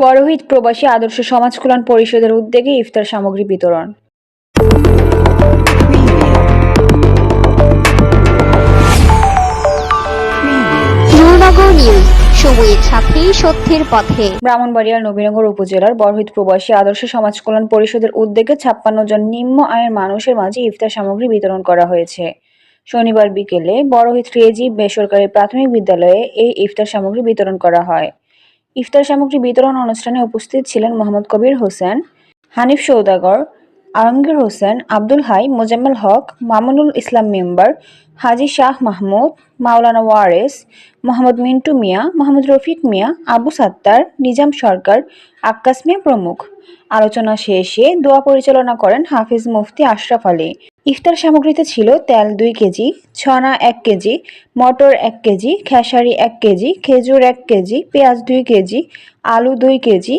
বড়হিত প্রবাসী আদর্শ সমাজ কল্যাণ পরিষদের উদ্যোগে ইফতার সামগ্রী বিতরণ। নূরনগর নিউজ, সময়ের সাথে সত্যের পথে। ব্রাহ্মণবাড়িয়ার নবীনগর উপজেলার বড়হিত প্রবাসী আদর্শ সমাজ কল্যাণ পরিষদের উদ্যোগে 56 জন নিম্ন আয়ের মানুষের মাঝে ইফতার সামগ্রী বিতরণ করা হয়েছে। শনিবার বিকেলে বড়হিত কেজি বেসরকারি প্রাথমিক বিদ্যালয়ে এই ইফতার সামগ্রী বিতরণ করা হয়। ইফতার সামগ্রী বিতরণ অনুষ্ঠানে উপস্থিত ছিলেন মোহাম্মদ কবির হোসেন, হানিফ সৌদাগর, আলমগীর হোসেন, আব্দুল হাই, মোজাম্মেল হক, মামুনুল ইসলাম মেম্বার, হাজী শাহ মাহমুদ, মাওলানা ওয়ারেস, মোহাম্মদ মিন্টু মিয়া, মোহাম্মদ রফিক মিয়া, আবু সাত্তার, নিজাম সরকার, আক্কাস মিয়া প্রমুখ। আলোচনা শেষে দোয়া পরিচালনা করেন হাফিজ মুফতি আশরাফ আলী। ইফতার সামগ্রীতে ছিল তেল 2 কেজি, ছনা 1 কেজি, মটর 1 কেজি, খেসারি 1 কেজি, খেজুর 1 কেজি, পেঁয়াজ 2 কেজি, আলু 2 কেজি,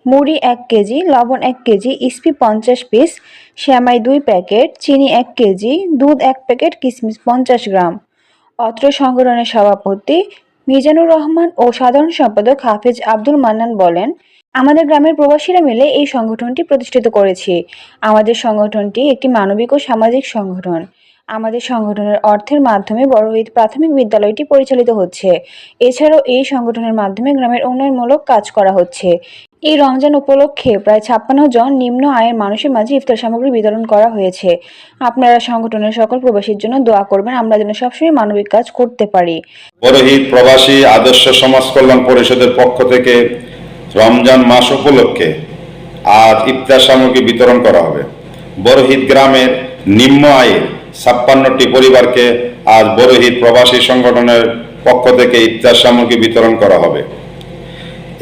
মুড়ি 1 কেজি, লবণ 1 কেজি, ইস্পি 50 পিস, সেমাই 2 প্যাকেট, চিনি 1 কেজি, দুধ 1 প্যাকেট, কিশমিশ 50 গ্রাম। অত্র সংগঠনের সভাপতি মিজানুর রহমান ও সাধারণ সম্পাদক হাফিজ আব্দুল মান্নান বলেন, আমাদের গ্রামের প্রবাসীরা মিলে এই সংগঠনটি প্রতিষ্ঠিত করেছি। আমাদের সংগঠনটি একটি মানবিক ও সামাজিক সংগঠন। আমাদের সংগঠনের অর্থের মাধ্যমে বড়হিত প্রাথমিক বিদ্যালয়টি পরিচালিত হচ্ছে। এছাড়াও এই সংগঠনের মাধ্যমে গ্রামের উন্নয়নমূলক কাজ করা হচ্ছে। এই রমজান উপলক্ষে প্রায় 56 জন নিম্ন আয়ের মানুষের মাঝে ইফতার সামগ্রী বিতরণ করা হয়েছে। আপনারা সংগঠনের সকল প্রবাসীর জন্য দোয়া করবেন, আমরা যেন সবসময় মানবিক কাজ করতে পারি। বড়হিত প্রবাসী আদর্শ সমাজ কল্যাণ পরিষদের পক্ষ থেকে রমজান মাস উপলক্ষে আজ ইফতার সামগ্রী বিতরণ করা হবে। বড়হিত গ্রামের নিম্ন আয়ের 56টি পরিবারকে আজ বড়হিত প্রবাসী সংগঠনের পক্ষ থেকে ইফতার সামগ্রী বিতরণ করা হবে।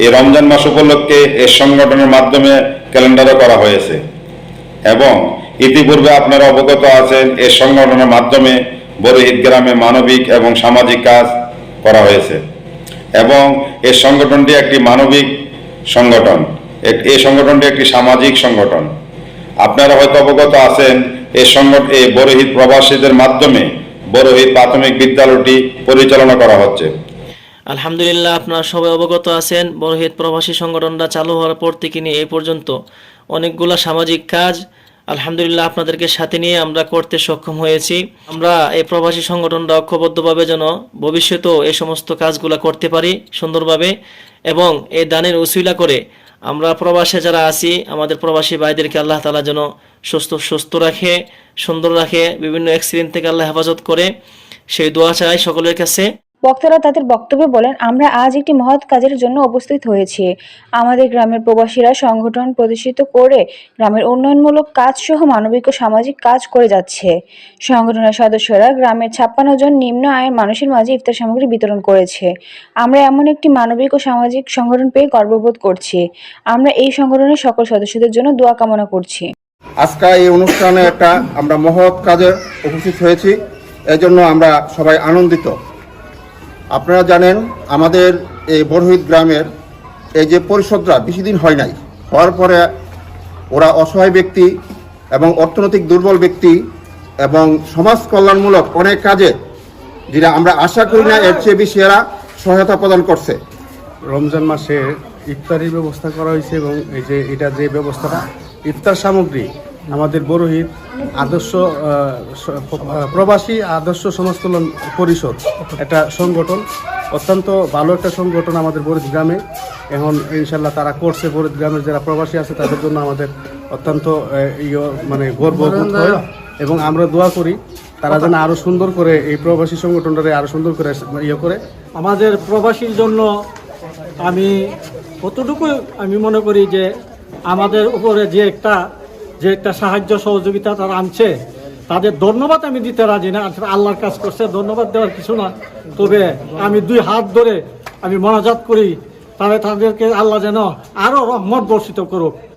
এই রমজান মাস উপলক্ষে এই সংগঠনের মাধ্যমে ক্যালেন্ডারও করা হয়েছে এবং ইতিপূর্বে আপনারা অবগত আছেন এই সংগঠনের মাধ্যমে বড়হিত গ্রামে মানবিক এবং সামাজিক কাজ করা হয়েছে এবং এই সংগঠনটি একটি মানবিক সংগঠন, এই সংগঠনটি একটি সামাজিক সংগঠন। আপনারা হয়তো অবগত আছেন এই বড়হিত প্রবাসীদের মাধ্যমে বড়হিত প্রাথমিক বিদ্যালয়টি পরিচালনা করা হচ্ছে। আলহামদুলিল্লাহ, আপনারা সবাই অবগত আছেন বড়হিত প্রবাসী সংগঠনটা চালু হওয়ার পর থেকে নিয়ে এই পর্যন্ত অনেকগুলা সামাজিক কাজ আলহামদুলিল্লাহ আপনাদেরকে সাথে নিয়ে আমরা করতে সক্ষম হয়েছি। আমরা এই প্রবাসী সংগঠনটা ঐক্যবদ্ধভাবে যেন ভবিষ্যতেও এই সমস্ত কাজগুলা করতে পারি সুন্দরভাবে এবং এই দানের উসিলা করে আমরা প্রবাসে যারা আছি আমাদের প্রবাসী ভাইদেরকে আল্লাহ তাআলা যেন সুস্থ রাখে, সুন্দর রাখে, বিভিন্ন অ্যাক্সিডেন্ট থেকে আল্লাহ হেফাজত করে, সেই দোয়া চাই সকলের কাছে। বক্তারা তাদের বক্তব্যে বলেন, আমরা আজ একটি মহৎ কাজের জন্য উপস্থিত হয়েছি। আমাদের গ্রামের প্রবাসীরা সংগঠন প্রতিষ্ঠিত করে গ্রামের উন্নয়নমূলক কাজ সহ মানবিক ও সামাজিক কাজ করে যাচ্ছে। সংগঠনের সদস্যরা গ্রামের 56 জন নিম্ন আয়ের মানুষের মাঝে ইফতার সামগ্রী বিতরণ করেছে। আমরা এমন একটি মানবিক ও সামাজিক সংগঠন পেয়ে গর্ববোধ করছি। আমরা এই সংগঠনের সকল সদস্যদের জন্য দোয়া কামনা করছি। আজকে এই অনুষ্ঠানে আমরা মহৎ কাজে উপস্থিত হয়েছি, এজন্য আমরা সবাই আনন্দিত। আপনারা জানেন আমাদের এই বড়হিত গ্রামের এই যে পরিষদরা বেশি দিন হয় নাই, হওয়ার পরে ওরা অসহায় ব্যক্তি এবং অর্থনৈতিক দুর্বল ব্যক্তি এবং সমাজ কল্যাণমূলক অনেক কাজে, যেটা আমরা আশা করি না এর চেয়ে বেশি এরা সহায়তা প্রদান করছে। রমজান মাসে ইফতারির ব্যবস্থা করা হয়েছে এবং এই যে এটা যে ব্যবস্থাটা ইফতার সামগ্রী আমাদের বড়হিত আদর্শ প্রবাসী আদর্শ সমাজ কল্যাণ পরিষদ একটা সংগঠন, অত্যন্ত ভালো একটা সংগঠন আমাদের বড়হিত গ্রামে। এখন ইনশাল্লাহ তারা করছে, বড়হিত গ্রামের যারা প্রবাসী আছে তাদের জন্য আমাদের অত্যন্ত গর্ববোধ হয় এবং আমরা দোয়া করি তারা যেন আরও সুন্দর করে এই প্রবাসী সংগঠনটারে আরও সুন্দর করে করে। আমাদের প্রবাসীর জন্য আমি কতটুকু মনে করি যে আমাদের উপরে যে একটা সাহায্য সহযোগিতা তারা আনছে, তাদের ধন্যবাদ আমি দিতে রাজি না। আল্লাহর কাজ করছে, ধন্যবাদ দেওয়ার কিছু না। তবে আমি 2 হাত ধরে আমি মোনাজাত করি তাদেরকে আল্লাহ যেন আরো রহমত বর্ষিত করুক।